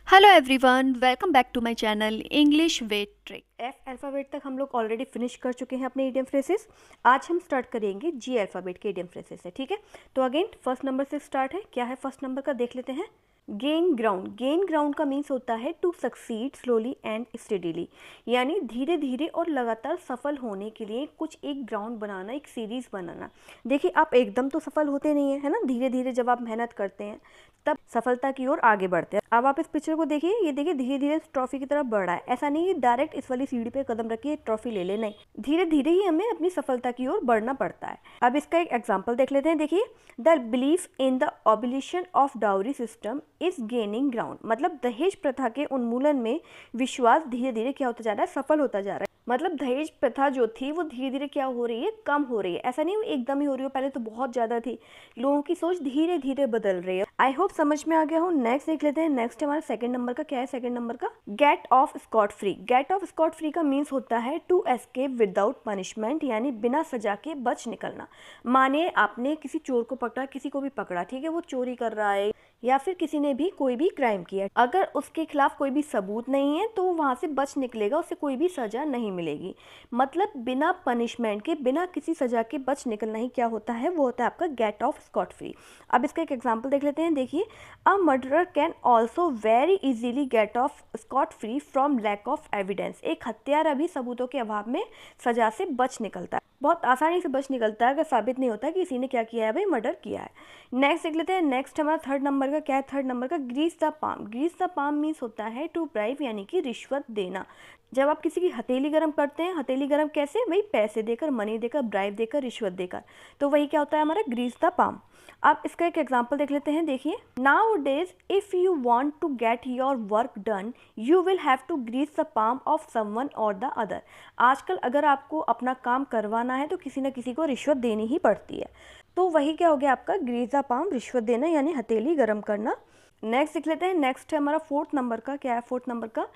Hello everyone, welcome back to my channel English with trick. F alphabet तक हम लोग already finish कर चुके हैं अपने इडियम फ्रेसेस। आज हम स्टार्ट करेंगे जी अल्फ़ाबेट के इडियम फ्रेसेस से, ठीक है। तो अगेन फर्स्ट नंबर से स्टार्ट है। क्या है फर्स्ट नंबर का, देख लेते हैं। Gain ground. गेन ग्राउंड का मीन्स होता है to succeed slowly and steadily, यानी धीरे धीरे और लगातार सफल होने के लिए कुछ एक ग्राउंड बनाना, एक सीरीज बनाना। देखिए, आप एकदम तो सफल होते नहीं है ना, धीरे धीरे जब आप मेहनत करते हैं तब सफलता की ओर आगे बढ़ते हैं। अब आप इस पिक्चर को देखिए, ये देखिए धीरे धीरे ट्रॉफी की तरफ बढ़ रहा है। ऐसा नहीं है डायरेक्ट इस वाली सीढ़ी पे कदम रखिए ट्रॉफी ले ले, नहीं, धीरे धीरे ही हमें अपनी सफलता की ओर बढ़ना पड़ता है। अब इसका एक एग्जांपल देख लेते हैं। देखिए, the belief in the abolition of dowry system is gaining ground, मतलब दहेज प्रथा के उन्मूलन में विश्वास धीरे धीरे क्या होता जा रहा है, सफल होता जा रहा है। मतलब दहेज प्रथा जो थी वो धीरे धीरे क्या हो रही है, कम हो रही है। ऐसा नहीं एकदम ही हो रही हो, पहले तो बहुत ज्यादा थी। लोगों की सोच धीरे धीरे बदल रही है। आई होप समझ में आ गया हो। नेक्स्ट देख लेते हैं। नेक्स्ट हमारा सेकंड नंबर का क्या है। सेकंड नंबर का get off scot free. Get off scot free का मीन्स होता है टू एस्केप विदाउट पनिशमेंट, यानी बिना सजा के बच निकलना। मानिए आपने किसी चोर को पकड़ा, किसी को भी पकड़ा, ठीक है, वो चोरी कर रहा है या फिर किसी ने भी कोई भी क्राइम किया, अगर उसके खिलाफ कोई भी सबूत नहीं है तो वहां से बच निकलेगा, उसे कोई भी सजा नहीं मिलेगी। मतलब बिना पनिशमेंट के, बिना किसी सजा के बच निकलना ही क्या होता है, वो होता है आपका गेट ऑफ स्कॉट फ्री। अब इसका एक एग्जांपल देख लेते हैं। देखिए, a murderer can also very easily get off scot free from lack of evidence. एक हत्यारा भी सबूतों के अभाव में सजा से बच निकलता है, बहुत आसानी से बच निकलता है अगर साबित नहीं होता कि किसी ने क्या किया है, भाई मर्डर किया है। नेक्स्ट देख लेते हैं। नेक्स्ट हमारा थर्ड नंबर का क्या है। थर्ड नंबर का grease the palm. Grease the palm means होता है टू ब्राइब, यानी कि रिश्वत देना। जब आप किसी की हथेली गरम करते हैं, हथेली गरम कैसे, वही पैसे देकर, मनी देकर, ब्राइब देकर, रिश्वत देकर, तो वही क्या होता है हमारा ग्रीस द पाम। आप इसका एक एग्जांपल देख लेते हैं। देखिए, nowadays if you want to get your work done you will have to grease the palm of someone or the other. आजकल अगर आपको अपना काम करवाना है तो किसी न किसी को रिश्वत देनी ही पड़ती है, तो वही क्या हो गया आपका ग्रीस द पाम, रिश्वत देना यानी हथेली गरम करना। नेक्स्ट देख लेते हैं। नेक्स्ट है हमारा फोर्थ नंबर का। क्या है फोर्थ नंबर का,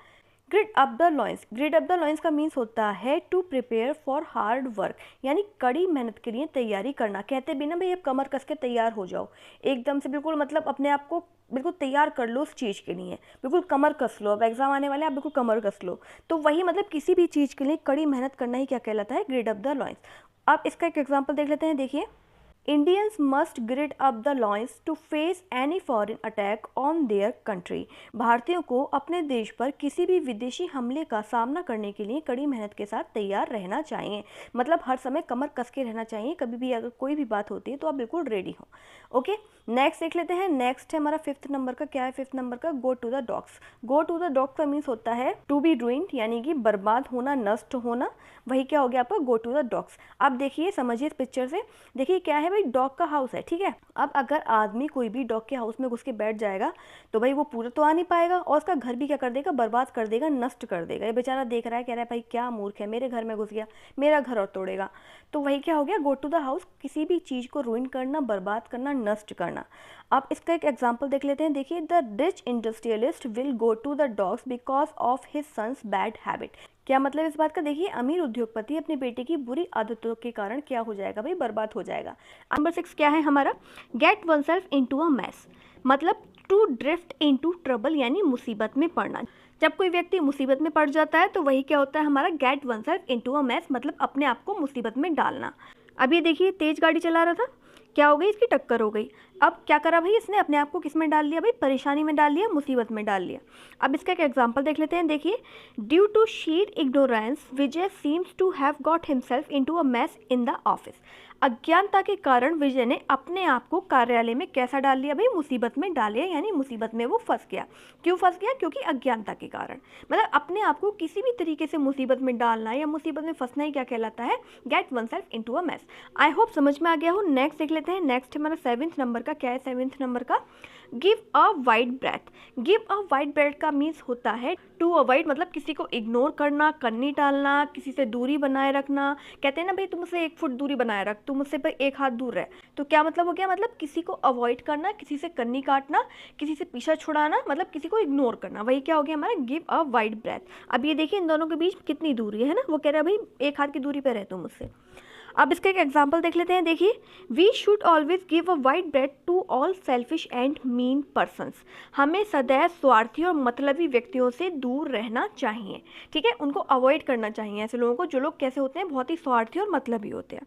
gird up the loins. Gird up the loins का मीन्स होता है to prepare for hard work, यानी कड़ी मेहनत के लिए तैयारी करना। कहते बिना भाई अब कमर कस के तैयार हो जाओ, एकदम से बिल्कुल, मतलब अपने आप को बिल्कुल तैयार कर लो उस चीज़ के लिए, बिल्कुल कमर कस लो। अब एग्जाम आने वाले, आप बिल्कुल कमर कस लो। तो वही मतलब किसी भी चीज़ के लिए कड़ी मेहनत करना ही क्या कहलाता है, ग्रिड अप द लॉइंस। अब इसका एक एग्जाम्पल देख लेते हैं। देखिए, Indians must gird up the loins to face any foreign attack on their country। भारतीयों को अपने देश पर किसी भी विदेशी हमले का सामना करने के लिए कड़ी मेहनत के साथ तैयार रहना चाहिए। मतलब हर समय कमर कस के रहना चाहिए, कभी भी अगर कोई भी बात होती है तो आप बिल्कुल रेडी हो। ओके, नेक्स्ट देख लेते हैं। नेक्स्ट है हमारा फिफ्थ नंबर का। क्या है फिफ्थ नंबर का, go to the dogs. Go to the dogs का मीन्स होता है टू बी रूइंड, यानी कि बर्बाद होना, नष्ट होना। वही क्या हो गया आपका गो टू द डॉग्स। अब देखिए, समझिए इस पिक्चर से। देखिए क्या है भाई, डॉग का हाउस है, ठीक है। अब अगर आदमी कोई भी डॉग के हाउस में घुस के बैठ जाएगा तो भाई वो पूरा तो आ नहीं पाएगा, और उसका घर भी क्या कर देगा, बर्बाद कर देगा, नष्ट कर देगा। ये बेचारा देख रहा है, कह रहा है भाई क्या मूर्ख है, मेरे घर में घुस गया, मेरा घर और तोड़ेगा। तो वही क्या हो गया, गो टू द हाउस, किसी भी चीज़ को रूइन करना, बर्बाद करना, नष्ट करना। आप इसका एक एग्जाम्पल देख लेते हैं। देखिए, the rich industrialist will go to the dogs because of his son's bad habit. क्या मतलब इस बात का, देखिए अमीर उद्योगपति अपने बेटे की बुरी आदतों के कारण क्या हो जाएगा भाई, बर्बाद हो जाएगा। नंबर 6 क्या है हमारा, get oneself into a mess. मतलब टू ड्रिफ्ट इनटू ट्रबल, यानी मुसीबत में पड़ना। जब कोई व्यक्ति मुसीबत में पड़ जाता है तो वही क्या होता है हमारा get oneself into a mess, मतलब अपने आप को मुसीबत में डालना। अब ये देखिए, तेज गाड़ी चला रहा था, क्या हो गई, इसकी टक्कर हो गई। अब क्या करा भाई, इसने अपने आप को किस में डाल लिया भाई, परेशानी में डाल लिया, मुसीबत में डाल लिया। अब इसका एक एग्जांपल देख लेते हैं। देखिए, due to sheer ignorance Vijay seems to have got himself into a mess in the office. अज्ञानता के कारण विजय ने अपने आप को कार्यालय में कैसा डाल लिया भाई, मुसीबत में डाल लिया, यानी मुसीबत में वो फंस गया। क्यों फंस गया, क्योंकि अज्ञानता के कारण। मतलब अपने आप को किसी भी तरीके से मुसीबत में डालना या मुसीबत में फंसना ही क्या कहलाता है, get oneself into a mess. I hope समझ में आ गया हो। नेक्स्ट देख लेते हैं। नेक्स्ट हमारा सेवेंथ नंबर का। क्या है सेवेंथ नंबर का, give a wide breath. Give a wide breath का मीन्स होता है टू अवॉइड, मतलब किसी को इग्नोर करना, कन्नी टालना, किसी से दूरी बनाए रखना। कहते हैं ना भाई, तुम मुझसे 1 फुट दूरी बनाए रख, तुम मुझसे भाई 1 हाथ दूर रह। तो क्या मतलब हो गया, मतलब किसी को अवॉइड करना, किसी से कन्नी काटना, किसी से पीछा छुड़ाना, मतलब किसी को इग्नोर करना। वही क्या हो गया हमारा गिव अ वाइड ब्रेथ। अब ये देखिए इन दोनों के बीच कितनी दूरी है ना, वो कह रहा है भाई 1 हाथ की दूरी पे रह तुम मुझसे। अब इसका एक एग्जाम्पल देख लेते हैं। देखिए, we should always give a wide bread to all selfish and mean persons. हमें सदैव स्वार्थी और मतलबी व्यक्तियों से दूर रहना चाहिए। ठीक है, उनको अवॉइड करना चाहिए ऐसे लोगों को जो लोग कैसे होते हैं, बहुत ही स्वार्थी और मतलबी होते हैं।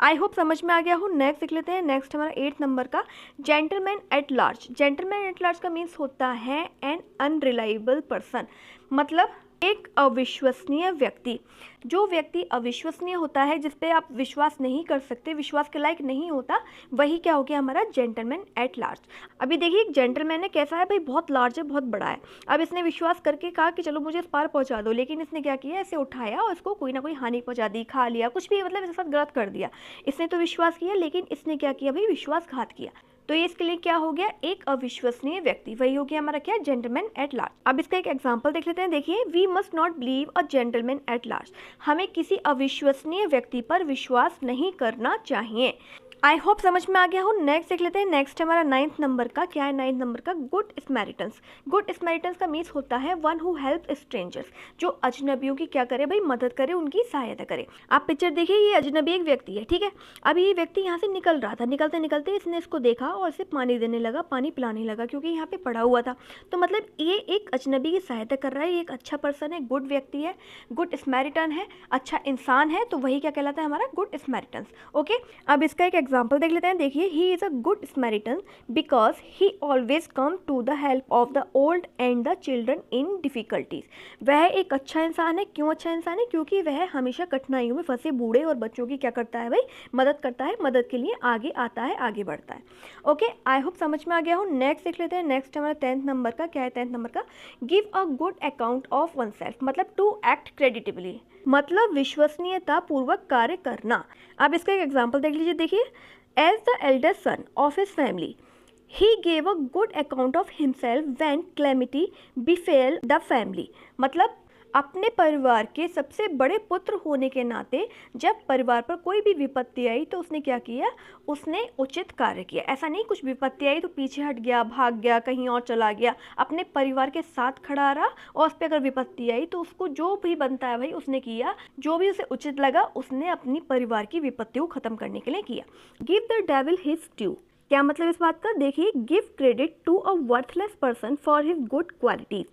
आई होप समझ में आ गया हो। नेक्स्ट देख लेते हैं। नेक्स्ट हमारा 8 नंबर का gentleman at large. Gentleman at large का मीन्स होता है एन अनरिलायबल पर्सन, मतलब एक अविश्वसनीय व्यक्ति। जो व्यक्ति अविश्वसनीय होता है, जिस पे आप विश्वास नहीं कर सकते, विश्वास के लायक नहीं होता, वही क्या हो गया हमारा जेंटलमैन एट लार्ज। अभी देखिए, एक जेंटलमैन है, कैसा है भाई, बहुत लार्ज है, बहुत बड़ा है। अब इसने विश्वास करके कहा कि चलो मुझे इस पार पहुंचा दो, लेकिन इसने क्या किया, ऐसे उठाया और इसको कोई ना कोई हानि पहुंचा दी, खा लिया, कुछ भी मतलब इसके साथ गलत कर दिया। इसने तो विश्वास किया, लेकिन इसने क्या किया भाई, विश्वासघात किया। तो ये इसके लिए क्या हो गया, एक अविश्वसनीय व्यक्ति, वही हो गया हमारा क्या, जेंटलमैन एट लार्ज। अब इसका एक एग्जांपल देख लेते हैं। देखिए, we must not believe a gentleman at large. हमें किसी अविश्वसनीय व्यक्ति पर विश्वास नहीं करना चाहिए। आई होप समझ में आ गया हो। नेक्स्ट देख लेते हैं। नेक्स्ट हमारा 9th नंबर का क्या है, 9th नंबर का गुड स्मैरिटन्स। गुड स्मैरिटन्स का मीन्स होता है वन हु हेल्प स्ट्रेंजर्स, जो अजनबियों की क्या करे भाई, मदद करे, उनकी सहायता करे। आप पिक्चर देखिए, ये अजनबी एक व्यक्ति है, ठीक है। अभी ये व्यक्ति यहाँ से निकल रहा था, निकलते निकलते इसने इसको देखा और इसे पानी देने लगा, पानी पिलाने लगा, क्योंकि यहाँ पे पड़ा हुआ था। तो मतलब ये एक अजनबी की सहायता कर रहा है, ये एक अच्छा पर्सन है, गुड व्यक्ति है, गुड स्मैरिटन है, अच्छा इंसान है, तो वही क्या कहलाता है हमारा गुड स्मैरिटन्स। ओके, अब इसका एक एग्जाम्पल देख लेते हैं। देखिए, he is a good Samaritan because he always come to the help of the old and the children in difficulties. वह एक अच्छा इंसान है। क्यों अच्छा इंसान है, क्योंकि वह हमेशा कठिनाइयों में फंसे बूढ़े और बच्चों की क्या करता है भाई, मदद करता है, मदद के लिए आगे आता है, आगे बढ़ता है। ओके, आई होप समझ में आ गया हो। नेक्स्ट देख लेते हैं। नेक्स्ट हमारा 10th नंबर का क्या है, 10th नंबर का give a good account of one self, मतलब टू एक्ट क्रेडिटेबली, मतलब विश्वसनीयता पूर्वक कार्य करना। अब इसका एक एग्जाम्पल देख लीजिए। देखिए, as the eldest son of his family, he gave a good account of himself when calamity befell the family, मतलब अपने परिवार के सबसे बड़े पुत्र होने के नाते जब परिवार पर कोई भी विपत्ति आई तो उसने क्या किया, उसने उचित कार्य किया। ऐसा नहीं कुछ विपत्ति आई तो पीछे हट गया, भाग गया, कहीं और चला गया, अपने परिवार के साथ खड़ा रहा और उस पर अगर विपत्ति आई तो उसको जो भी बनता है भाई उसने किया, जो भी उसे उचित लगा उसने अपनी परिवार की विपत्ति को खत्म करने के लिए किया। Give the devil his due, क्या मतलब इस बात का, देखिए, give credit to a worthless person for his good qualities,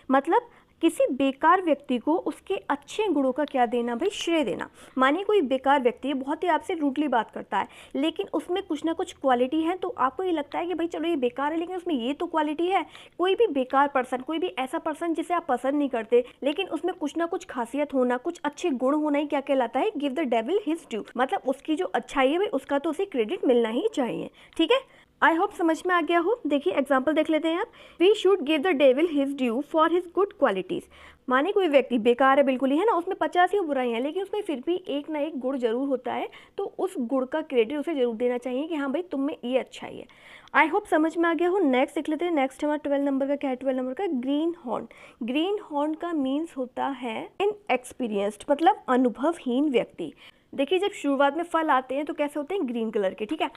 मतलब किसी बेकार व्यक्ति को उसके अच्छे गुणों का क्या देना भाई, श्रेय देना। मानिए कोई बेकार व्यक्ति है, बहुत ही आपसे रूडली बात करता है, लेकिन उसमें कुछ ना कुछ क्वालिटी है, तो आपको ये लगता है कि भाई चलो ये बेकार है लेकिन उसमें ये तो क्वालिटी है। कोई भी बेकार पर्सन, कोई भी ऐसा पर्सन जिसे आप पसंद नहीं करते, लेकिन उसमें कुछ ना कुछ खासियत होना, कुछ अच्छे गुण होना ही क्या कहलाता है, give the devil his due, मतलब उसकी जो अच्छाई है भाई उसका तो उसे क्रेडिट मिलना ही चाहिए। ठीक है, आई होप समझ में आ गया हो। देखिए, एग्जाम्पल देख लेते हैं आप। We should give the devil his due for his good qualities, माने कोई व्यक्ति बेकार है बिल्कुल ही, है ना, उसमें 50 ही बुराइयां हैं, लेकिन उसमें फिर भी एक ना एक गुण जरूर होता है, तो उस गुण का क्रेडिट उसे जरूर देना चाहिए कि हाँ भाई तुम में ये अच्छाई है। आई होप समझ में आ गया हो। नेक्स्ट देख लेते हैं। नेक्स्ट हमारा 12 नंबर का क्या है, 12 नंबर का ग्रीन हॉर्न। ग्रीन हॉर्न का मीन्स होता है इनएक्सपीरियंस्ड, मतलब अनुभवहीन व्यक्ति। देखिए, जब शुरुआत में फल आते हैं तो कैसे होते हैं, ग्रीन कलर के, ठीक है।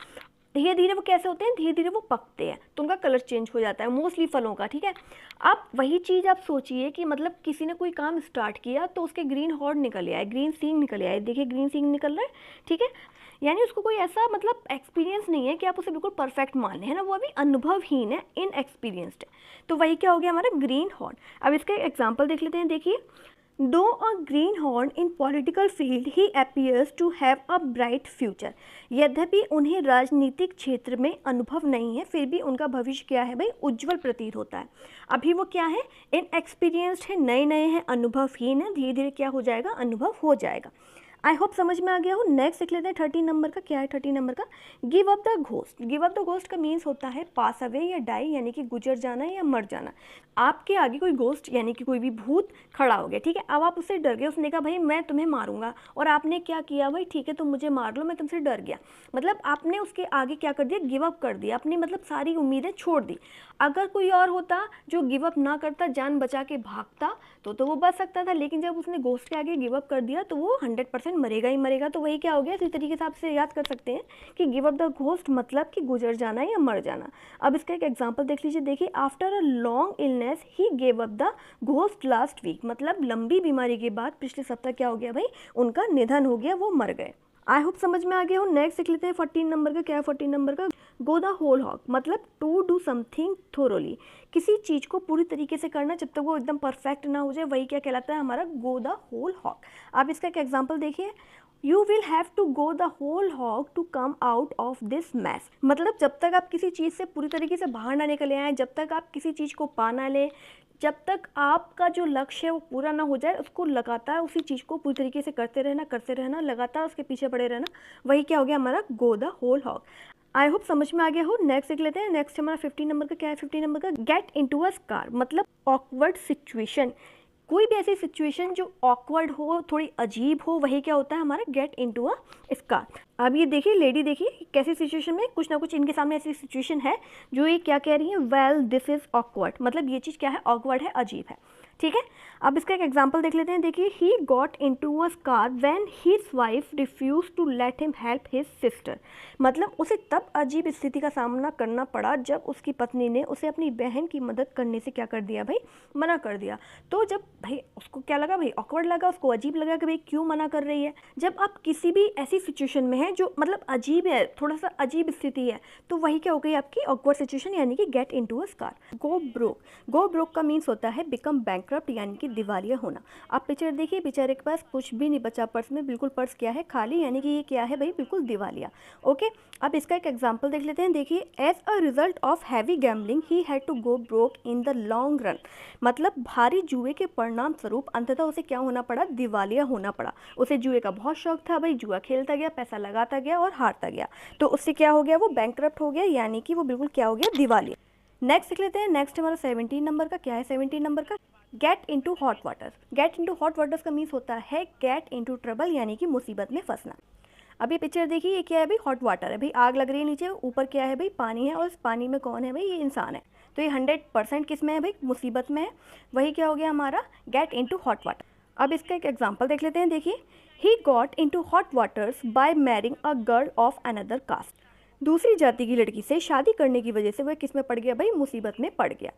धीरे धीरे वो कैसे होते हैं, धीरे धीरे वो पकते हैं तो उनका कलर चेंज हो जाता है, मोस्टली फलों का, ठीक है। आप वही चीज़ आप सोचिए कि मतलब किसी ने कोई काम स्टार्ट किया तो उसके ग्रीन हॉर्न निकल आए, ग्रीन सींग निकल आए, देखिए ग्रीन सींग निकल रहा है, ठीक है। यानी उसको कोई ऐसा मतलब एक्सपीरियंस नहीं है कि आप उसे बिल्कुल परफेक्ट मान लें, है ना, वो अभी अनुभवहीन है, इनएक्सपीरियंस्ड है, तो वही क्या हो गया हमारा ग्रीन हॉर्न। अब इसका एग्जाम्पल देख लेते हैं। देखिए, Though a greenhorn in political field, he appears to have a bright future. यद्यपि उन्हें राजनीतिक क्षेत्र में अनुभव नहीं है, फिर भी उनका भविष्य क्या है भाई, उज्जवल प्रतीत होता है। अभी वो क्या है, इनएक्सपीरियंस्ड है, नए नए हैं, अनुभवहीन है, धीरे धीरे क्या हो जाएगा, अनुभव हो जाएगा। आई होप समझ में आ गया हो। नेक्स्ट देख लेते हैं 13 नंबर का क्या है, 13 नंबर का give up the ghost. Give up the ghost का मीन्स होता है पास अवे या डाई, यानी कि गुजर जाना या मर जाना। आपके आगे कोई घोस्ट यानी कि कोई भी भूत खड़ा हो गया, ठीक है, अब आप उससे डर गए, उसने कहा भाई मैं तुम्हें मारूंगा, और आपने क्या किया भाई, ठीक है तुम मुझे मार लो, मैं तुमसे डर गया, मतलब आपने उसके आगे क्या कर दिया, गिव अप कर दिया, अपनी मतलब सारी उम्मीदें छोड़ दी। अगर कोई और होता जो गिव अप ना करता, जान बचा के भागता, तो वो बच सकता था, लेकिन जब उसने घोस्ट के आगे गिव अप कर दिया तो वो 100% मरेगा ही मरेगा। तो वही क्या हो गया, इसी तरीके से आपसे याद कर सकते हैं कि गिव अप द घोस्ट मतलब कि गुजर जाना या मर जाना। अब इसका एक एग्जांपल देख लीजिए। देखिए, after a long illness he gave up the ghost last week, मतलब लंबी बीमारी के बाद पिछले सप्ताह क्या हो गया भाई, उनका निधन हो गया, वो मर गए। आई होप समझ में आ गया हो। नेक्स्ट देख लेते हैं 14 नंबर का। क्या है 14 नंबर का? गो द होल हॉग, मतलब टू डू समथिंग थोरोली, किसी चीज़ को पूरी तरीके से करना जब तक वो एकदम परफेक्ट ना हो जाए, वही क्या कहलाता है हमारा गो द होल हॉग। आप इसका एक एग्जाम्पल देखिए, you will have to go the whole hog to come out of this mess, मतलब जब तक आप किसी चीज़ से पूरी तरीके से बाहर ना निकले आए, जब तक आप किसी चीज़ को पा ना लें, जब तक आपका जो लक्ष्य है वो पूरा ना हो जाए, उसको लगातार उसी चीज़ को पूरी तरीके से करते रहना, लगातार उसके पीछे पड़े रहना, वही क्या हो गया हमारा go the whole hog. I hope समझ में आ गया हो। नेक्स्ट देख लेते हैं। नेक्स्ट हमारा 15 नंबर का। क्या है 15 नंबर का? गेट इनटू अ स्कार, मतलब ऑकवर्ड सिचुएशन, कोई भी ऐसी सिचुएशन जो ऑकवर्ड हो, थोड़ी अजीब हो, वही क्या होता है हमारा गेट इनटू अ स्कार। अब ये देखिए लेडी, देखिए कैसी सिचुएशन में, कुछ ना कुछ इनके सामने ऐसी सिचुएशन है जो ये क्या कह रही है, वेल दिस इज ऑकवर्ड, मतलब ये चीज़ क्या है, ऑकवर्ड है, अजीब है, ठीक है। अब इसका एक एग्जाम्पल देख लेते हैं। देखिए, he got into a scar when his wife refuse to let him help his sister, मतलब उसे तब अजीब स्थिति का सामना करना पड़ा जब उसकी पत्नी ने उसे अपनी बहन की मदद करने से क्या कर दिया भाई, मना कर दिया। तो जब भाई उसको क्या लगा भाई, ऑकवर्ड लगा, उसको अजीब लगा कि भाई क्यों मना कर रही है। जब आप किसी भी ऐसी सिचुएशन में है जो मतलब अजीब है, थोड़ा सा अजीब स्थिति है, तो वही क्या हो गई आपकी ऑकवर्ड सिचुएशन, यानी कि get into a scar. Go broke, go broke का मीन्स होता है बिकम बैंकक्रप्ट, यानी कि दिवालिया होना। आप पिक्चर देखिए, बेचारे के पास कुछ भी नहीं बचा पर्स में, बिल्कुल पर्स क्या है, खाली, यानी कि ये क्या है भाई, बिल्कुल दिवालिया। ओके, अब इसका एक एग्जांपल देख लेते हैं। देखिए, as a result of heavy gambling he had to go broke in the long run, मतलब भारी जुए के परिणाम स्वरूप अंततः उसे क्या होना पड़ा, दिवालिया होना पड़ा। उसे जुए का बहुत शौक था भाई, जुआ खेलता गया, पैसा लगाता गया और हारता गया, तो उससे क्या हो गया, वो बैंकक्रप्ट हो गया, यानी कि वो बिल्कुल क्या हो गया, दिवालिया। नेक्स्ट देख लेते हैं। नेक्स्ट हमारा 17 नंबर का। क्या है 17 नंबर का? Get into hot water. Get into hot water का मीन्स होता है गेट इनटू ट्रबल, यानी कि मुसीबत में फंसना। अब ये पिक्चर देखिए, ये क्या है भाई, हॉट वाटर है भाई, आग लग रही है नीचे, ऊपर क्या है भाई, पानी है, और इस पानी में कौन है भाई, ये इंसान है। तो ये 100% किस में है भाई, मुसीबत में है, वही क्या हो गया हमारा गेट इनटू हॉट वाटर। अब इसका एक एग्जांपल देख लेते हैं। देखिए, he got into hot waters by marrying a girl of another caste, दूसरी जाति की लड़की से शादी करने की वजह से वह किस में पड़ गया भाई, मुसीबत में पड़ गया।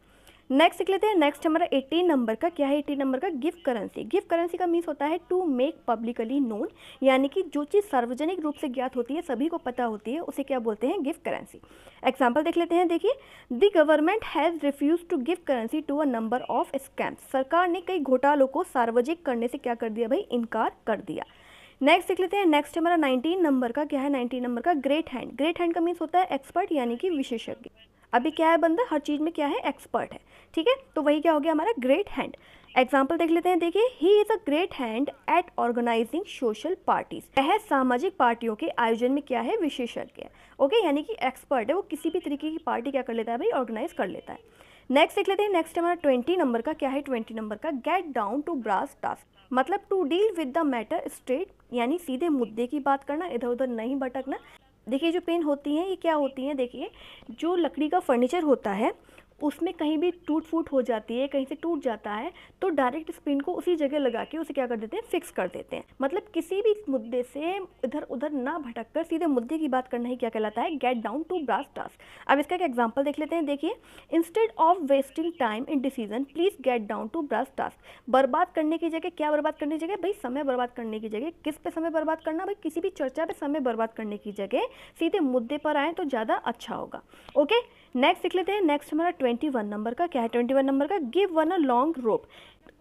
नेक्स्ट देख लेते हैं। नेक्स्ट हमारा 18 नंबर का। क्या है 18 नंबर का? Give currency. गिव करेंसी का मीन्स होता है टू मेक पब्लिकली नोन, यानी कि जो चीज़ सार्वजनिक रूप से ज्ञात होती है, सभी को पता होती है, उसे क्या बोलते हैं, गिव करेंसी। एग्जाम्पल देख लेते हैं। देखिए, the government has refuse to give currency to a number of scams, सरकार ने कई घोटालों को सार्वजनिक करने से क्या कर दिया भाई, इनकार कर दिया। नेक्स्ट देख लेते हैं। नेक्स्ट हमारा 19 नंबर का। क्या है 19 नंबर का? Great hand. ग्रेट हैंड का मीन्स होता है एक्सपर्ट, यानी कि विशेषज्ञ। अभी क्या है, बंदा हर चीज़ में क्या है, एक्सपर्ट है, ठीक है, तो वही क्या हो गया हमारा ग्रेट हैंड। एग्जाम्पल देख लेते हैं। देखिए, he is a great hand at organising social parties, वह सामाजिक पार्टियों के आयोजन में क्या है, विशेषज्ञ है। ओके, यानी कि एक्सपर्ट है, वो किसी भी तरीके की पार्टी क्या कर लेता है भाई, ऑर्गेनाइज कर लेता है। नेक्स्ट देख लेते हैं। नेक्स्ट हमारा 20 नंबर का। क्या है 20 नंबर का? Get down to brass task, मतलब to deal with the matter straight, यानी सीधे मुद्दे की बात करना, इधर उधर नहीं भटकना। देखिए, जो पेन होती हैं ये क्या होती हैं, देखिए जो लकड़ी का फर्नीचर होता है उसमें कहीं भी टूट फूट हो जाती है, कहीं से टूट जाता है, तो डायरेक्ट इस पिन को उसी जगह लगा के उसे क्या कर देते हैं, फिक्स कर देते हैं। मतलब किसी भी मुद्दे से इधर उधर ना भटक कर सीधे मुद्दे की बात करना ही क्या कहलाता है, get down to brass task. अब इसका एक एग्जाम्पल देख लेते हैं। देखिए, instead of wasting time in decision please get down to brass task. बर्बाद करने की जगह, क्या बर्बाद करने की जगह भाई, समय बर्बाद करने की जगह। किस पे समय बर्बाद करना भाई, किसी भी चर्चा पे समय बर्बाद करने की जगह सीधे मुद्दे पर आए तो ज़्यादा अच्छा होगा। ओके, नेक्स्ट देख लेते हैं। नेक्स्ट हमारा 21 नंबर का। क्या है 21 नंबर का? Give one a long rope.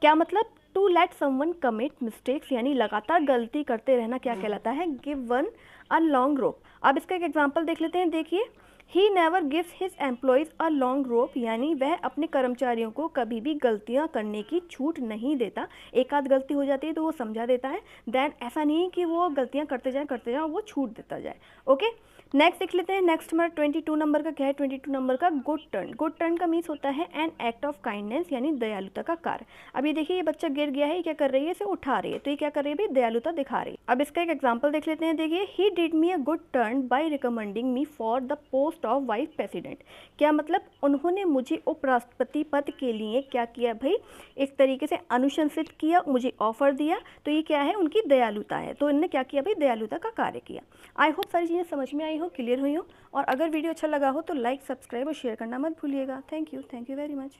क्या मतलब, to let someone commit mistakes, यानी लगातार गलती करते रहना क्या कहलाता है, give one a long rope. अब इसका एक एग्जांपल देख लेते हैं। देखिए, he never gives his employees a long rope, यानी वह अपने कर्मचारियों को कभी भी गलतियां करने की छूट नहीं देता। एक आध गलती हो जाती है तो वो समझा देता है, देन ऐसा नहीं कि वो गलतियां करते जाएं वो छूट देता जाए। ओके, नेक्स्ट देख लेते हैं। नेक्स्ट हमारा 22 नंबर का। क्या है 22 नंबर का? Good turn. गुड टर्न का मीन्स होता है एन एक्ट ऑफ काइंडनेस, यानी दयालुता का कार्य। अब ये देखिए, ये बच्चा गिर गया है, ये क्या कर रही है, इसे उठा रही है, तो ये क्या कर रही है भाई, दयालुता दिखा रही है। अब इसका एक एग्जांपल देख लेते हैं। देखिए, he did me a good turn by recommending me for the post of vice president. क्या मतलब, उन्होंने मुझे उपराष्ट्रपति पद के लिए क्या किया भाई, एक तरीके से अनुशंसित किया, मुझे ऑफर दिया, तो ये क्या है, उनकी दयालुता है, तो इन्होंने क्या किया भाई, दयालुता का कार्य किया। आई होप सारी चीज़ें समझ में आई हो, क्लियर हुई हो, और अगर वीडियो अच्छा लगा हो तो लाइक, सब्सक्राइब और शेयर करना मत भूलिएगा। Thank you very much.